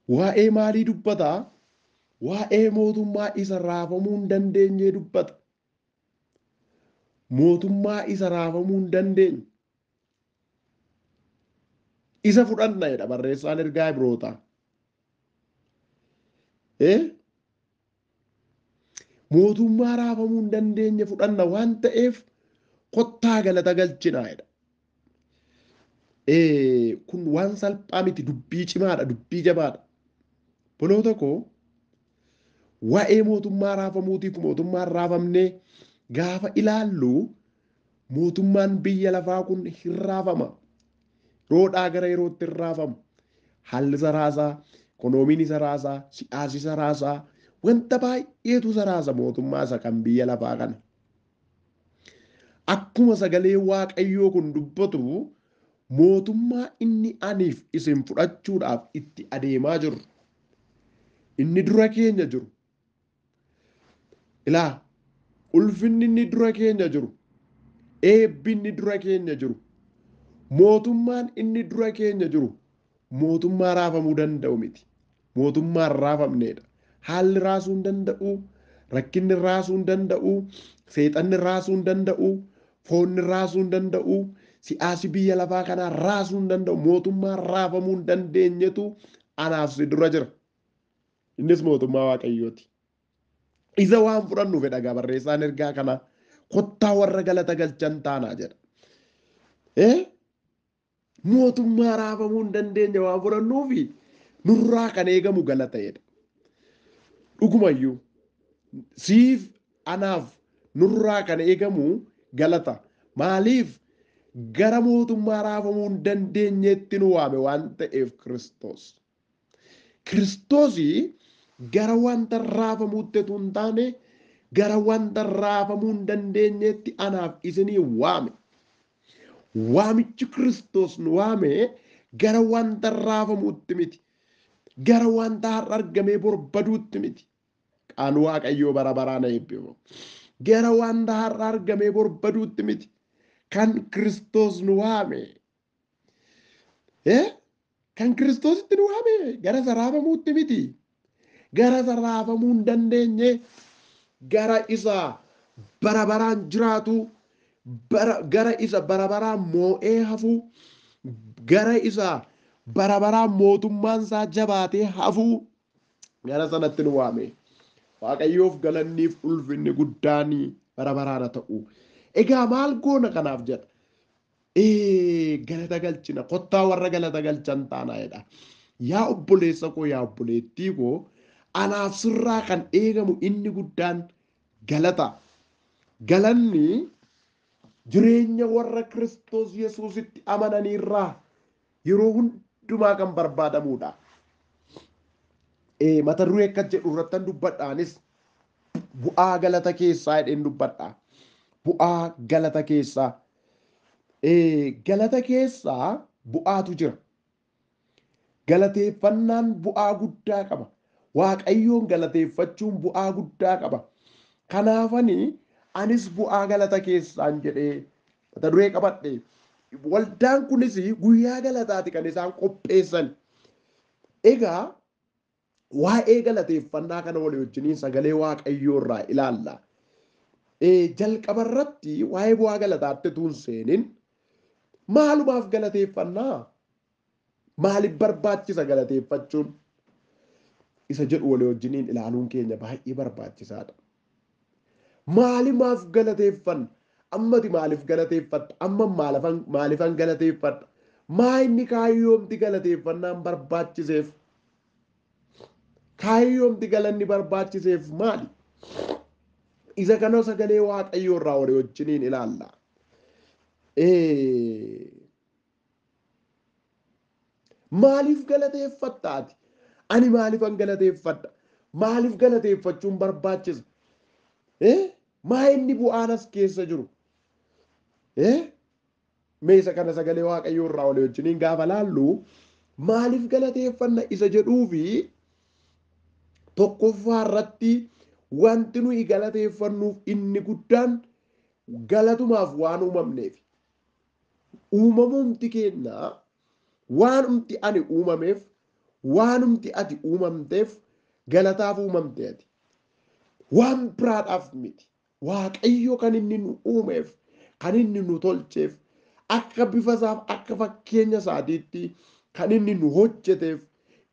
Waa'ee maalii dubbata? Waa'ee mootummaa isa raafamuu hin dandeenye dubbata. Mootummaa isa raafamuu hin dandeenye. Isa fudhanna jedha barreessaan ergaa Ibrootaa. Mootummaa raafamuu hin dandeenye fudhanna waan ta'eef kottaa galata galchinaa jedha. Kun waan salphaa miti, dubbii cimaadha, dubbii jabaadha. Boloota koo waa'ee mootummaa raafamuutiif mootummaa raafamnee gaafa ilaallu mootummaan biyya lafaa kun hin raafama. Yeroodhaa gara yerootti hin raafamu. Haalli isa raasaa, ikoonomiin isa raasaa, siyaasni isa raasaa, wanta baay'eetu isa raasa mootummaa isa kan biyya lafaa kana. Akkuma sagalee Waaqayyoo kun dubbatu mootummaa inni aniif isin fudhachuudhaaf itti adeemaa jiru. Inni dura keenya jiru. Ilaa ulfinni inni dura keenya jiru. Eebbi inni dura keenya jiru. Mootummaan inni dura keenya jiru. Mootummaa raafamuu danda'u miti. Mootummaa hin raafamneedha. Haalli raasuu hin danda'u. Rakkinni raasuu hin danda'u. Seexanni raasuu hin danda'u. Foonni raasuu hin danda'u. Siyaasi biyya lafaa kanaa raasuu hin danda'u. Mootummaa raafamuu hin dandeenyetu anaaf si dura jira. Innis mootummaa Waaqayyooti. Isa waan fudhannuuf dhagaa barreessaan ergaa kana kottaa warra galata galchan taanaa jedha. Mootummaa raafamuu hin dandeenye waan fudhannuufi nurraa kan eegamu galata jedha. Dhugumayyuu siif anaaf nurraa kan eegamu galata. Maaliif gara mootummaa raafamuu hin dandeenyeetti nu waame waan ta'eef Kiristoos. Kiristoosii gara wanta raafamuutti hin taane gara wanta raafamuu hin dandeenyeetti anaaf isinii waame. Waamichi Kiristoos nu waame gara wanta raafamuutti miti. Gara wanta har'a argamee barbaduutti miti. Qaan Waaqayyoo bara baraan eebbifamu. Gara wanta har'a argamee barbaduutti miti. Kan Kiristoos nu waame. Kan Kiristoositti nu waame gara isa raafamuutti miti. Gara isa raafamuu hin dandeenye gara isa bara baraan jiraatu gara isa bara baraan moo'ee hafu gara isa bara baraan mootummaan isaa jabaatee hafu gara sanatti nu waame. Waaqayyoof galanniif ulfinni guddaan bara baraan ta'u. Egaa maal goona kanaaf jedha. Galata galchina. Kottaa warra galata galchan taanaa jedha. Yaa obboleessa koo, yaa obboleettii koo, anaaf sirraa kan eegamu inni guddaan galata. Galanni jireenya warra Kiristoos Yesuusitti amananiirraa yeroo hundumaa kan barbaadamudha. Mata duree akka jedhu irrattan dubbadhaanis bu'aa galata keessaa jedheen dubbadha. Bu'aa galata keessaa. Galata keessaa bu'aatu jira. Galateeffannaan bu'aa guddaa qaba. Waaqayyoon galateeffachuun bu'aa guddaa qaba. Kanaafani anis bu'aa galata keessaan jedhee mata duree qabadhe. Waldaan kunis guyyaa galataati kan isaan qopheessan. Egaa waa'ee galateeffannaa kana walii wajjiniin sagalee Waaqayyoo irraa ilaalla. Jalqaba irratti waa'ee bu'aa galataatti tuun seenin maalumaaf galateeffannaa? Maaliif barbaachisa galateeffachuun? Isa jedhu walii wajjiniin ilaaluun keenya baay'ee barbaachisaadha. Maalimaaf galateeffanna? Ammati maaliif galateeffatta? Amma maalifan galateeffadha? Maa inni kaayyoomti galateeffannaan barbaachiseef? Kaayyoomti galanni barbaachiseef maali? Isa kana sagalee Waaqayyoo irraa walii wajjiniin ilaalla. Maaliif galateeffattaati? Ani maalifan galateeffadha? Maaliif galateeffachuun barbaachisa? Maa inni bu'aan as keessa jiru? Meesa kana sagalee Waaqayyoo irraa walii wajjiniin gaafa laallu maaliif galateeffanna isa jedhuufi tokkoffaa irratti wanti nuyi galateeffannuuf inni guddaan galatumaaf waan uumamneef. Uumamumti keenya waanumti ani uumameef waanumti ati uumamteef galataaf uumamte ati. Waan biraadhaaf miti. Waaqayyo kan inni nu uumeef, kan inni nu tolcheef, akka bifa isaaf akka fakkeenya isaatiitti kan inni nu hojjeteef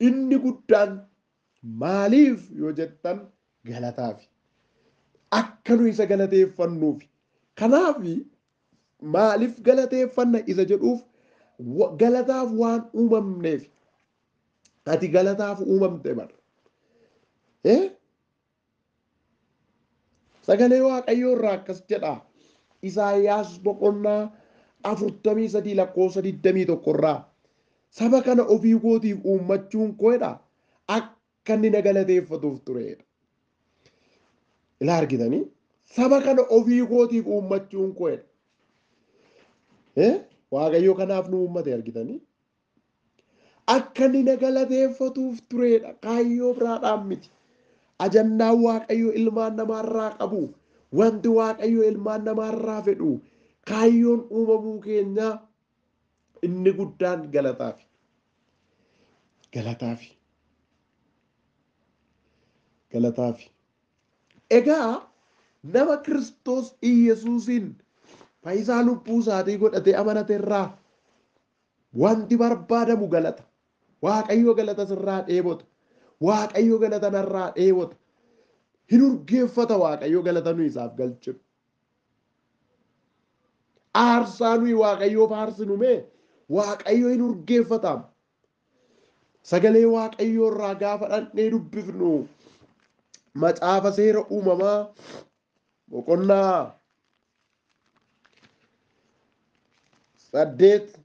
inni guddaan maaliif yoo jettan galataafi. Akka nu isa galateeffannuuf. Kanaaf maaliif galateeffanna isa jedhuuf galataaf waan uumamneef. Ati galataaf uumamte bara. Sagalee Waaqayyoo irraa akkas jedha. Isaayyaas boqonnaa 43 lakkoofsa 21 irraa. Saba kana ofii kootiif uummachuun koodha akka inni na galateeffatuuf turedha. Ilaa argitanii? Saba kana ofii kootiif uummachuun koodha. Waaqayyo kanaaf nu uummate argitanii? Akka inni na galateeffatuuf turedha. Kaayyoo biraadhaan miti. Ajandaan Waaqayyo ilmaan namaarraa qabu, wanti Waaqayyo ilmaan namaarraa fedhu, kaayyoon uumamuu keenyaa inni guddaan galataafi. Galataafi. Galataafi. Egaa nama Kiristoos Iyesuusiin fayyisaa lubbuu isaatii godhatee amanateerraa wanti barbaadamu galata. Waaqayyo galata sirraa dheebota. Waaqayyo galata narraa dheebota. Hin urgeeffata Waaqayyo galata nuyi isaaf galchinu. Aarsaa nuyi Waaqayyoof aarsinu mee Waaqayyo hin urgeeffata. Sagalee Waaqayyoo irraa gaafa dhaqnee dubbifnu macaafa seera uumamaa boqonnaa 8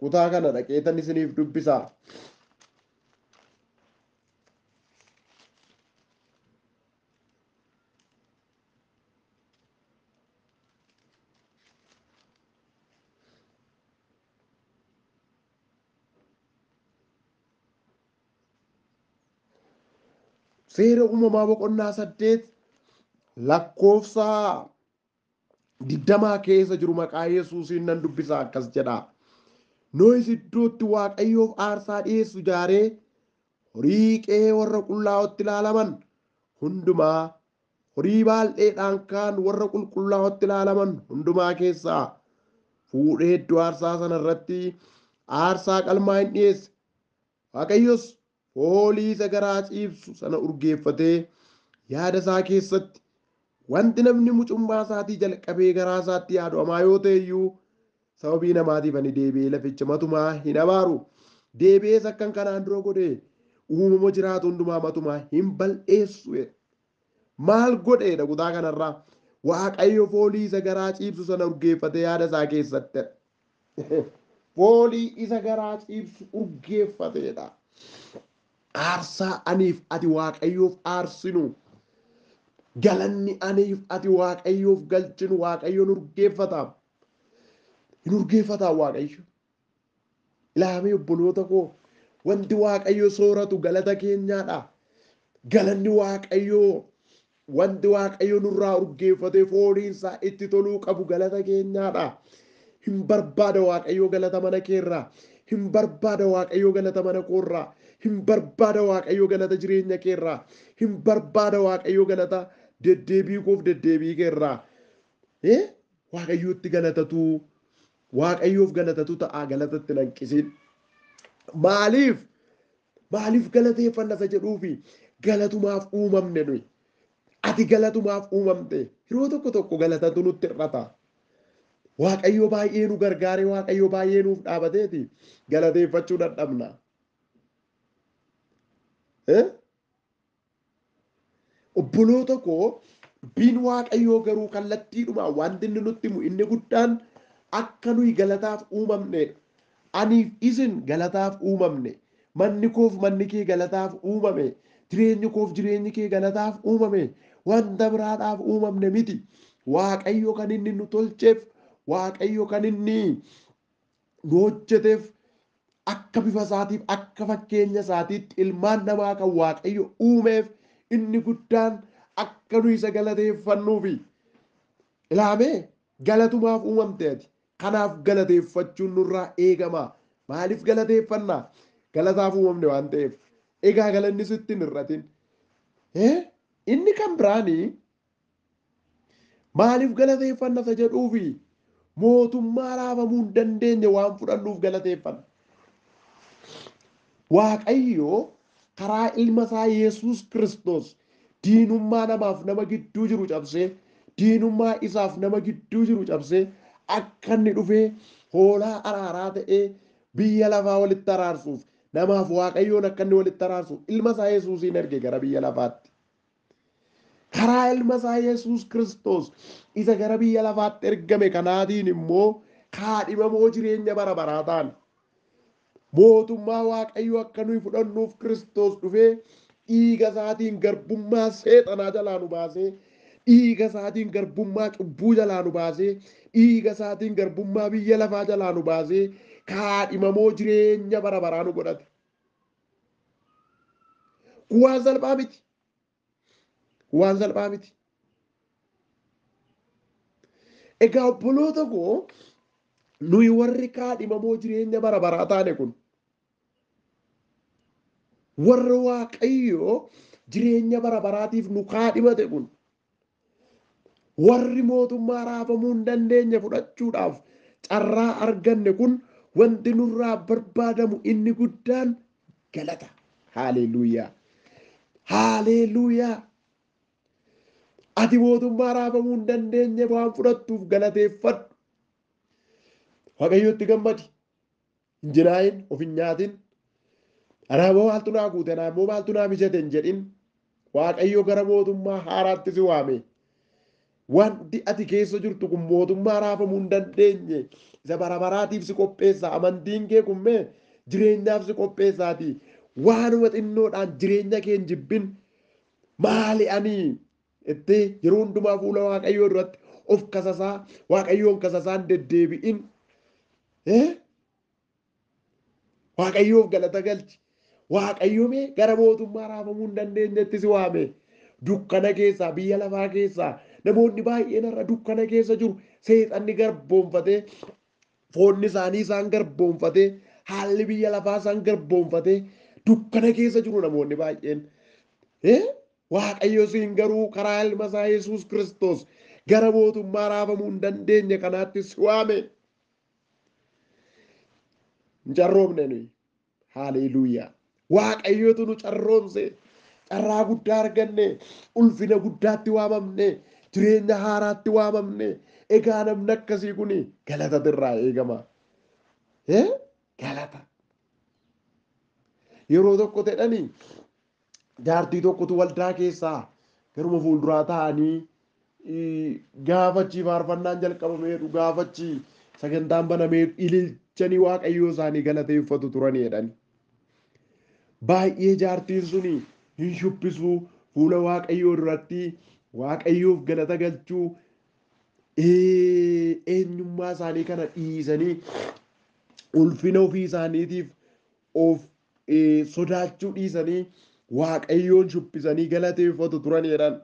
kutaa kana dhaqeetan isiniif dubbisaa. Seera uumamaa boqonnaa 8 lakkoofsa 20 keessa jiru maqaa Yesuusiin nan dubbisaa akkas jedha. Nohis iddootti Waaqayyoof aarsaa dhiyeessu ijaaree horii qe'ee warra qullaa'otti ilaalaman hundumaa horii baay'eedhaan kaan warra qulqullaa'otti ilaalaman hundumaa keessaa fuudhee iddoo aarsaa sana irratti aarsaa qalmaa hin dhiyeesse. Waaqayyos foolii isa garaa ciibsu sana urgeeffatee yaada isaa keessatti wanti namni mucummaa isaatii jalqabee garaa isaatti yaadu hamaa yoo ta'e iyyuu sababii namaatiif ani deebi'ee laficha matumaa hin abaaru. Deebi'ees akkan kanaan dura godhe uumama jiraatu hundumaa matumaa hin bal'eessu. Maal godheedha kutaa kanarraa? Waaqayyo foolii isa garaa ciibsu sana urgeeffatee yaada isaa keessatti. Foolii isa garaa ciibsu urgeeffateedha. Aarsaa aniif ati Waaqayyoof aarsinu. Galanni aniif ati Waaqayyoof galchinu Waaqayyoon urgeeffata. Hin urgeeffataa Waaqayyo. Ilaamee obboloota koo wanti Waaqayyo sooratu galata keenyaadha. Galanni Waaqayyoo wanti Waaqayyo nurraa urgeeffatee fooliinsaa itti toluu qabu galata keenyaadha. Hin barbaada Waaqayyo galata mana keerraa. Hin barbaada Waaqayyo galata mana koorraa. Hin barbaada Waaqayyo galata jireenya keerraa. Hin barbaada Waaqayyo galata deddeebii koof deddeebii keerraa. Waaqayyootti galatatu. Waaqayyoof galatatu ta'a galatatti lanqisiin. Maaliif galateeffanna isa jedhuufi galatumaaf uumamne nuyi. Ati galatumaaf uumamte. Yeroo tokko galatatu nutti hir'ata. Waaqayyo baay'ee nu gargaare Waaqayyo baay'ee nuuf dhaabateeti galateeffachuu dadhabna. Obboloota koo biin Waaqayyoo garuu kallattiidhuma wanti inni nutti himu inni guddaan akka nuyi galataaf uumamnedha. Aniif isin galataaf uumamne. Manni koof manni kee galataaf uumame. Jireenyi koof jireenyi kee galataaf uumame. Wanta biraadhaaf uumamne miti. Waaqayyo kan inni nu tolcheef, Waaqayyo kan inni nu hojjeteef akka bifa isaatiif akka fakkeenya isaatiitti ilmaan namaa kan Waaqayyo uumeef inni guddaan akka nu isa galateeffannuufi. Ilaamee galatumaaf uumamte ati. Kanaaf galateeffachuun nurraa eegama. Maaliif galateeffannaa? Galataaf uumamne waan ta'eef. Egaa galanni sitti hin hir'atin. Inni kan biraanii maaliif galateeffanna isa jedhuufi mootummaa raafamuu hin dandeenye waan fudhannuuf galateeffanna. Waaqayyo karaa ilma isaa Yesuus Kiristoos diinummaa namaaf nama gidduu jiru cabsee diinummaa isaaf nama gidduu jiru cabsee akka inni dhufee hoolaa araaraa ta'ee biyya lafaa walitti araarsuuf namaaf Waaqayyoon akka inni walitti araarsuuf ilma isaa Yesuusiin erge gara biyya lafaatti. Karaa ilma isaa Yesuus Kiristoos isa gara biyya lafaatti ergame kanaatiin immoo kaadhimamoo jireenya bara baraa ta'an. Mootummaa Waaqayyoo akka nuyi fudhannuuf Kiristoos dhufee dhiiga isaatiin garbummaa seexanaa jalaa nu baasee dhiiga isaatiin garbummaa cubbuu jalaa nu baasee dhiiga isaatiin garbummaa biyya lafaa jalaa nu baasee kaadhimamoo jireenya bara baraa nu godhate. Waan salphaa miti. Waan salphaa miti. Egaa obboloota koo nuyi warri kaadhimamoo jireenya bara baraa taane kun warra Waaqayyoo jireenya bara baraatiif nu kaadhimate kun warri mootummaa raafamuu hin dandeenye fudhachuudhaaf carraa arganne kun wanti nurraa barbaadamu inni guddaan galata. Haaleluyyaa. Haaleluyyaa. Ati mootummaa raafamuu hin dandeenye waan fudhattuuf galateeffadhu. Waaqayyotti gammadi. Hin jinaayin, of hin nyaatin. Anaammoo maaltu naa guute, anaammoo maaltu naa mijate hin jedhin. Waaqayyo gara mootummaa haaraatti si waame. Wanti ati keessa jirtu kun mootummaa raafamuu hin dandeenye isa bara baraatiif si qopheessa. Amantiin kee kun mee jireenyaaf si qopheessaati. Waanuma xinnoodhaan jireenya kee hin jibbin. Maali ani itti yeroo hundumaa fuula Waaqayyoo duratti of kasasaa Waaqayyoon kasasaan deddeebi'in. Waaqayyoof galata galchi. Waaqayyo mee gara mootummaa raafamuu hin dandeenyetti si waame. Dukkana keessaa biyya lafaa keessaa namoonni baay'een irra dukkana keessa jiru. Seexanni garboonfatee foonni isaanii isaan garboonfatee haalli biyya lafaa isaan garboonfatee dukkana keessa jiru namoonni baay'een. Waaqayyo siin garuu karaa ilma isaa Yesuus Kiristoos gara mootummaa raafamuu hin dandeenye kanaatti si waame. Hin carroomne nuyi. Haaleluyyaa. Waaqayyotu nu carroomse. Carraa guddaa arganne. Ulfina guddaatti waamamne. Jireenya haaraatti waamamne. Egaa namni akkasii kun galata irraa eegama. Galata. Yeroo tokko ta'anii jaartii tokkotu waldaa keessaa garuma fuulduraa ta'anii gaafachi faarfannaan jalqabameedhu gaafachi sagantaan banamee ililchanii Waaqayyoo isaanii galateeffatu turanii jedhani. Baay'ee jaartiin suni hin shubbisu fuula Waaqayyoo duratti Waaqayyoof galata galchuu eenyummaa isaanii kana dhiisanii ulfina ofii isaaniitiif of sodaachuu dhiisanii Waaqayyoon shubbisanii galateeffatu turanii jedhan.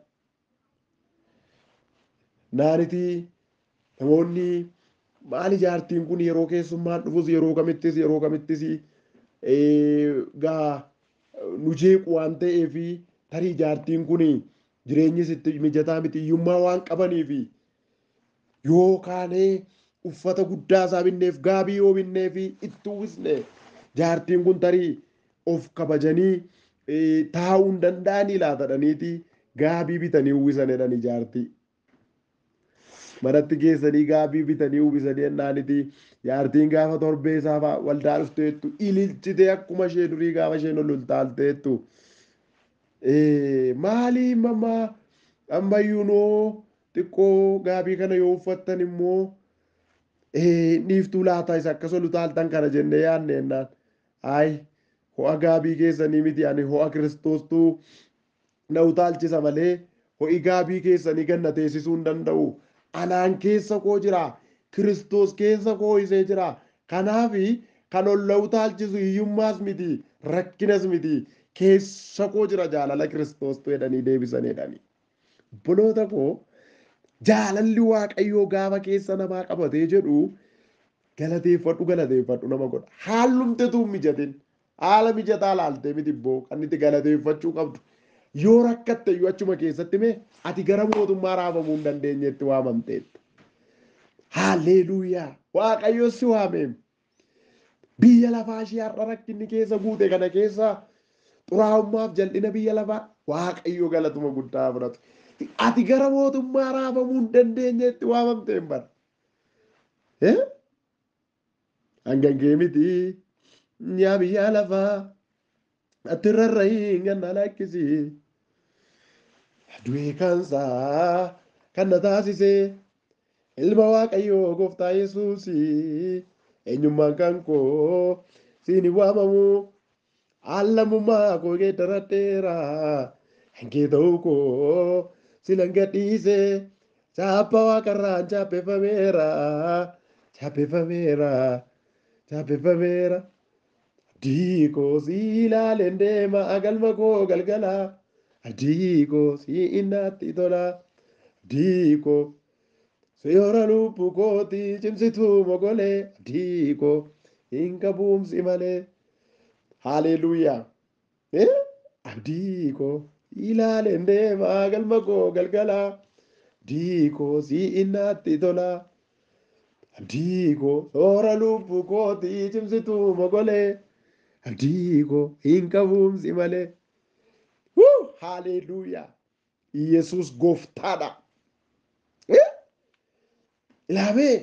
Naanitii namoonni maali jaartiin kun yeroo keessummaan dhufus yeroo kamittis gaa nu jeequ waan ta'eef tarii jaartiin kun jireenyi sitti mijataa miti hiyyummaa waan qabaniif yookaan uffata guddaa isaa binneef gaabii yoo binneef itti uwwisne jaartiin kun tarii of kabajanii taa'uu hin danda'anii laatadhaniiti gaabii bitanii uwwisan jedhanii jaartii. Manatti geessanii gaabii bitanii uwwisanii jennaaniti jaartiin gaafa torbee isaa waldaa dhufteettu ililchitee akkuma ishee durii gaafa isheen ol ultaalteettu maali mammaa ammayyuu noo xiqqoo gaabii kana yoo uffattan immoo dhiiftuu laata isa akkas ol utaaltan kana jennee yaadne jennaan. Ay ho'a gaabii keessanii miti ani ho'a Kiristoostu na utaalchisa malee ho'i gaabii keessanii ganna teessisuu hin danda'u. Anaan keessa koo jira. Kiristoos keessa koo isee jira. Kanaafi kan ol na utaalchisu hiyyummaas miti rakkinas miti keessa koo jira jaalala Kiristoostu jedhanii deebisan jedhanii. Obboloota koo jaalalli Waaqayyoo gaafa keessa namaa qabatee jedhu galateeffadhu nama godha. Haalumtetu mijatin. Haala mijataa laaltee miti ibboo kan itti galateeffachuu qabdu. Yoo rakkatte iyyuu achuma keessatti mee ati gara mootummaa raafamuu hin dandeenyetti waamamteetta. Haalleluuyaa. Waaqayyo si waameem. Biyya lafaa ishee har'a rakkinni keessa guute kana keessa xuraa'ummaaf jal'ina biyya lafaa Waaqayyo galatuma guddaa fudhatu. Ati gara mootummaa raafamuu hin dandeenyetti waamamteen bara. Hangan kee miti yaa biyya lafaa ati rarra'ii ganna lakkisii. Du'ee kansaa kan na taasisee ilma Waaqayyoo gooftaa Yesuusii. Eenyummaan kan koo siin waamamu allamummaa koo geeddaradheera hankee ta'uu koo silan gadhiise chaappa waaqarraan chaappeeffameera diikoo si ilaaleen deema galma koo galgala diikoo si innaatti tola diikoo Seora lubbu kooti cimsituu mogolee diikoo hin qabuumsi malee. Haleluuyaa. Abdiikoo ilaaleen deemaa galma koo galgalaa diikoo si innaatti tolaa. Abdiikoo seora lubbu kooti cimsituu mogolee abdiikoo hin qabuumsi malee. Haleluuyaa. Yesuus gooftaadha. Ilaamee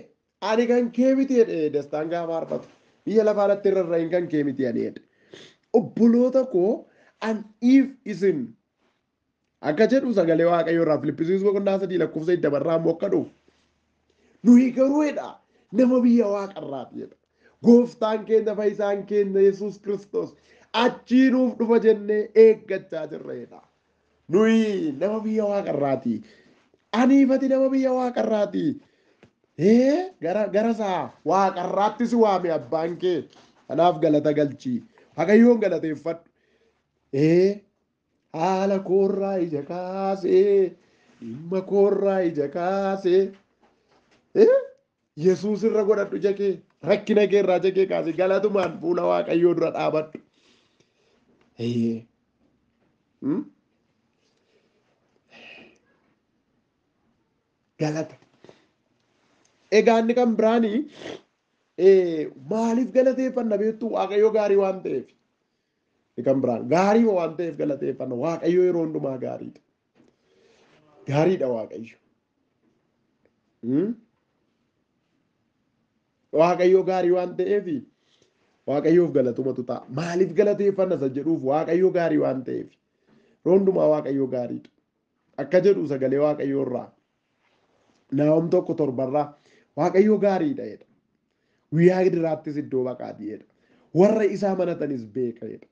ani kan kee miti jedhee dastaan gaafa har'atu biyya lafaarratti rarra'in kan kee miti jedhee obboloota koo an if isin akka jedhu sagalee Waaqayyoo irraa Filippisiis boqonnaa 3 lakkoofsa 8 immoo akka dhufu nuyi garuudha nama biyya waaqarraati jedha gooftaan keenya fayyisaan keenya Yesuus Kiristoos achii nuuf dhufa jennee eeggachaa jirra jedha nuyi nama biyya waaqarraati aniifati nama biyya waaqarraati. Gara isaa waaqarraatti si waame abbaan kee kanaaf galata galchii Waaqayyoon galateeffadhu. Haala koorraa ija kaasee dhimma koorraa ija kaasee Yesuus irra godhadhu ija kee rakkina kee irraa ija kee kaasee galatumaan fuula Waaqayyoo dura dhaabadhu. Galata. Egaa inni kan biraanii maaliif galateeffanna beektu Waaqayyo gaarii waan ta'eef. Kan biraan gaarii waan ta'eef galateeffanna Waaqayyo yeroo hundumaa gaariidha. Gaariidha Waaqayyo. Waaqayyo gaarii waan ta'eef Waaqayyoof galatumatu ta'a. Maaliif galateeffanna isa jedhuuf Waaqayyo gaarii waan ta'eef yeroo hundumaa Waaqayyo gaariidha. Akka jedhu sagalee Waaqayyoo irraa Naahom 1:7 Waaqayyo gaariidha jedha. Guyyaa gidiraattis iddoo baqaatii jedha. Warra isaa amanatanis beeka jedha.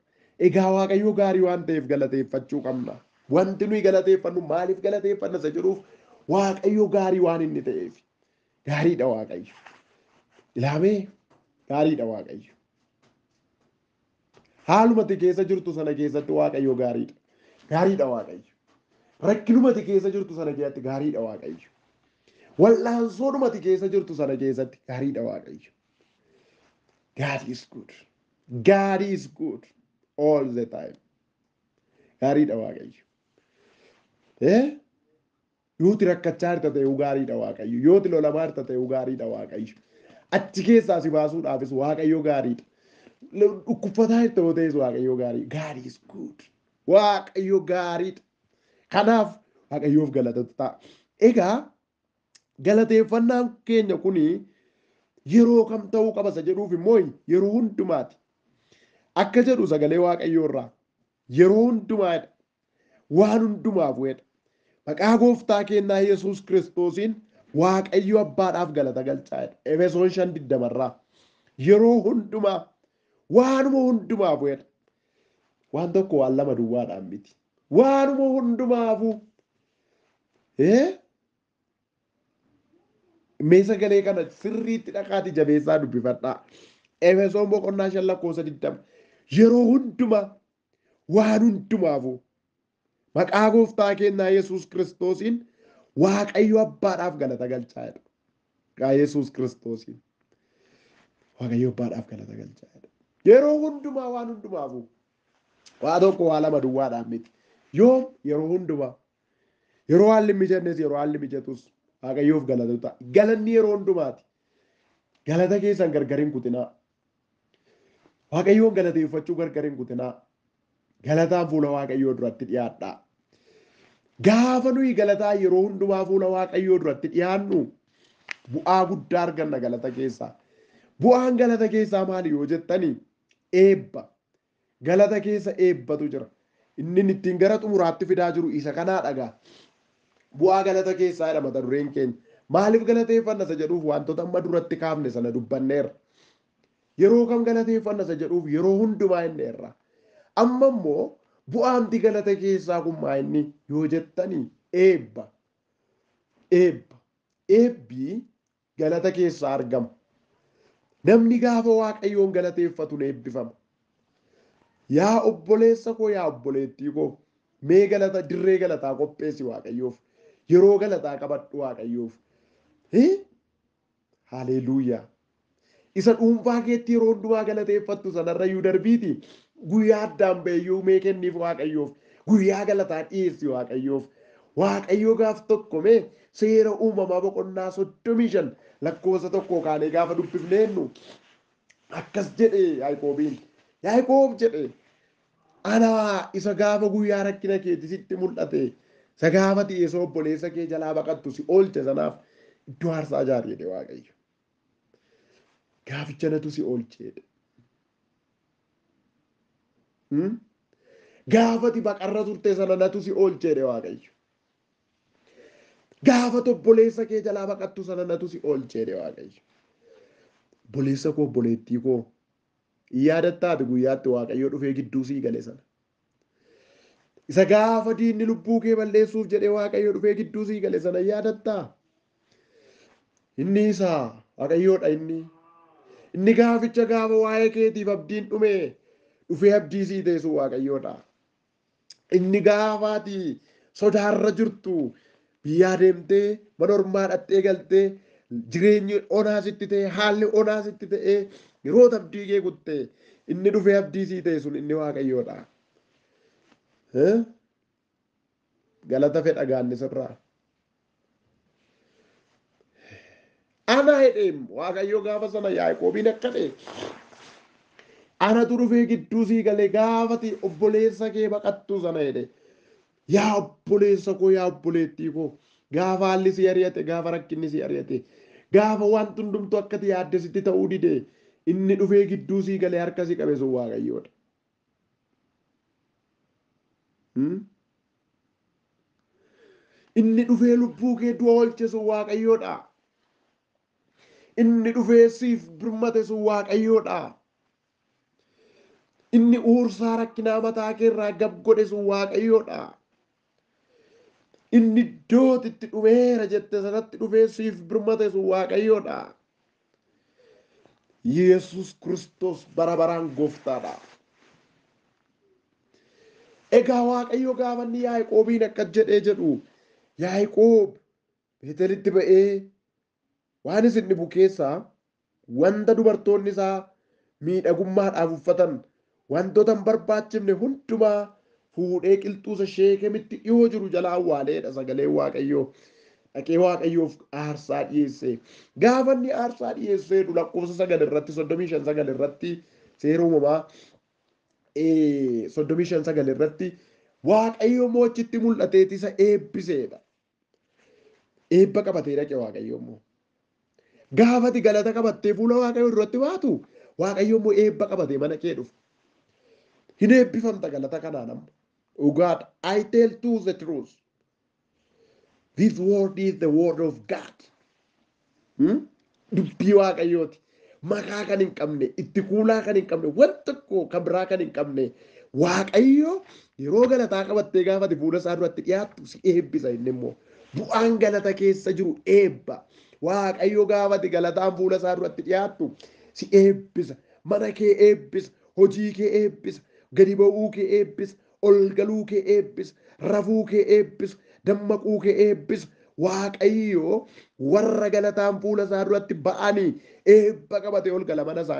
Egaa Waaqayyo gaarii waan ta'eef galateeffachuu qabna. Wanti nuyi galateeffannu maaliif galateeffanna isa jedhuuf Waaqayyo gaarii waan inni ta'eef. Gaariidha Waaqayyo. Ilaamee gaariidha Waaqayyo. Haalumati keessa jirtu sana keessatti Waaqayyo gaariidha. Gaariidha Waaqayyo. Rakkinumati keessa jirtu sana keessatti gaariidha Waaqayyo. Wal'aansoodhumati keessa jirtu sana keessatti gaariidha Waaqayyo. God is good. God is good all the time. Gaariidha Waaqayyo. Yooti rakkachaa jirta ta'e gaariidha Waaqayyo. Yooti lolamaa jirta ta'e gaariidha Waaqayyo. Achi keessaa si baasuudhaafis Waaqayyo gaariidha. Dhukkubfataa jirta yoo ta'es Waaqayyo gaarii. God is good. Waaqayyo gaariidha. Kanaaf Waaqayyoof galatatu ta'a. Egaa galateeffannaan keenya kuni yeroo kam ta'uu qaba isa jedhuuf immoo yeroo hundumaati. Akka jedhu sagalee Waaqayyoo irraa yeroo hundumaadha. Waan hundumaaf wedha. Maqaa gooftaa keenyaa Yesuus Kiristoosiin Waaqayyo abbaadhaaf galata galchaadha. Efesoon 5:20 irraa yeroo hundumaa waanuma hundumaaf wedha. Waan tokko waan lama duwwaadhaan miti. Waanuma hundumaafu mee sagalee kana sirriitti dhaqaati jabeessaa dubbifadhaa. Efesoon boqonnaa 5:20 yeroo hundumaa waan hundumaafu maqaa gooftaa keenyaa Yesuus Kiristoosiin Waaqayyo abbaadhaaf galata galchaadha. Maqaa Yesuus Kiristoosiin. Waaqayyo abbaadhaaf galata galchaa. Yeroo hundumaa waan hundumaafu waa tokko waa lama duwwaadhaaf miti. Yoom yeroo hundumaa yeroo haalli mijannes yeroo haalli mijatus Waaqayyoof galata ta'a. Galanni yeroo hundumaati. Galata keessan gargar hin kutinaa. Waaqayyoon galateeffachuu gargar hin kutinaa. Galataan fuula Waaqayyoo duratti dhiyaadhaa. Gaafa nuyi galataa yeroo hundumaa fuula Waaqayyoo duratti dhiyaannu bu'aa guddaa arganna galata keessaa. Bu'aan galata keessaa maali yoo jettanii eebba. Galata keessa eebbatu jira. Inni ittiin gara xumuraatti fidaa jiru isa kanaa dhagaa. Bu'aa galata keessaa jedha mata dureen keenya. Maaliif galateeffanna isa jedhuuf wantoota amma duratti kaafne sana dubbanneerra. Yeroo kam galateeffanna isa jedhuuf yeroo hundumaa inni irra. Amma immoo bu'aamti galata keessaa kun maa inni yoo jettanii eebba. Eebba. Eebbi galata keessaa argama. Namni gaafa Waaqayyoon galateeffatu ni eebbifama. Yaa obboleessa koo yaa obboleettii koo mee galata dirree galataa qopheessi Waaqayyoof. Yeroo galataa qabadhu Waaqayyoof. Haleluuyaa. Isa dhuunfaa keetti yeroo hundumaa galateeffattu sanarrayyuu darbiiti. Guyyaa addaan baheyyuu mee kenniif Waaqayyoof. Guyyaa galataa dhiyeessi Waaqayyoof. Waaqayyoo gaaf tokko mee seera uumamaa boqonnaa 35 lakkoofsa tokko kaanee gaafa dubbifneennu akkas jedhe Yaaqoobiin. Yaaqoob jedhe ana isa gaafa guyyaa rakkina keetti sitti mul'ate isa gaafa dhiyeessoo obboleessa kee jalaa baqattu si oolche sanaaf iddoo aarsaa ijaari jedhe Waaqayyo. Gaaficha natu si oolcheedha. Gaafati baqarra turte sana natu si oolcheedha Waaqayyo. Gaafa obboleessa kee jalaa baqattu sana natu si oolcheedha Waaqayyo. Obboleessa koo obboleettii koo yaadattaati guyyaatti Waaqayyo dhufee gidduu sii gale sana. Isa gaafa diinni lubbuu kee balleessuuf jedhee Waaqayyo dhufee gidduu sii gale sana yaadattaa. Inni isaa Waaqayyoodha inni. Inni gaaficha gaafa waa'ee keetiif abdiin dhume dhufee abdii sii teessu Waaqayyoodha. Inni gaafaati sodaarra jirtu biyyaa deemtee mana ormaa dhattee galtee jireenyi onaa sitti ta'e haalli onaa sitti ta'e yeroo abdii kee kutte inni dhufee abdii sii teessu inni Waaqayyoodha. Galata fedha gaannisirraa. Ana hedheem Waaqayyo gaafa sana Yaaqoobiin akka ta'e anatu dhufee gidduu sii galee gaafati obboleessa kee baqattu sana hedhe. Yaa obboleessa koo yaa obboleettii koo gaafa haalli si ari'ate gaafa rakkinni si ari'ate gaafa wanti hundumtu akkati yaadde sitti ta'uu dide inni dhufee gidduu sii galee harka si qabe sun Waaqayyoodha. Inni dhufee lubbuu kee du'a oolche sun Waaqayyoodha. Inni dhufee siif birmate sun Waaqayyoodha. Inni uursaa rakkinaa mataa keerraa gab godhe sun Waaqayyoodha. Inni iddootitti dhumeera jette sanatti dhufee siif birmate sun Waaqayyoodha. Yesus Kiristoos bara baraan gooftaadha. Egaa Waaqayyo gaafa inni Yaaqoobiin akkas jedhee jedhu Yaaqoob Beetelitti ba'ee waan isin dhibu keessaa wanta dubartoonni isaa miidhagummaadhaaf uffatan wantoota hin barbaachifne hundumaa fuudhee qilxuusa Sheekemitti dhiyoo jiru jalaa awwaaleedha sagaleen Waaqayyoo. Dhaqee Waaqayyoof aarsaa dhiyeesse. Gaafa inni aarsaa dhiyeessee lakkoofsa 9 irratti 35 irratti seera uumamaa 35 irratti Waaqayyo moochitti mul'ateeti isa eebbiseedha. Eebba qabatee dhaqe Waaqayyo immoo. Gaafati galata qabattee fuula Waaqayyoo duratti baatu Waaqayyo immoo eebba qabatee mana kee dhufu. Hin eebbifamta galata kanaan amma. Oh God, I tell you the truth. This word is the word of God. Dubbii Waaqayyooti. Maqaa kan hin qabne, itti kuulaa kan hin qabne, wanta tokko kan biraa kan hin qabne. Waaqayyo yeroo galataa qabattee gaafate fuula isaa duratti dhiyaattu si eebbisa inni immoo. Bu'aan galata keessa jiru eebba. Waaqayyo gaafate galataan fuula isaa duratti dhiyaattu si eebbisa. Mana kee eebbisa. Hojii kee eebbisa. Gadi ba'uu kee eebbisa. Ol galuu kee eebbisa. Rafuu kee eebbisa. Dammaquu kee eebbisa. Waaqayyo warra galataan fuula isaa duratti ba'anii eebba qabatee ol gala mana isaanii.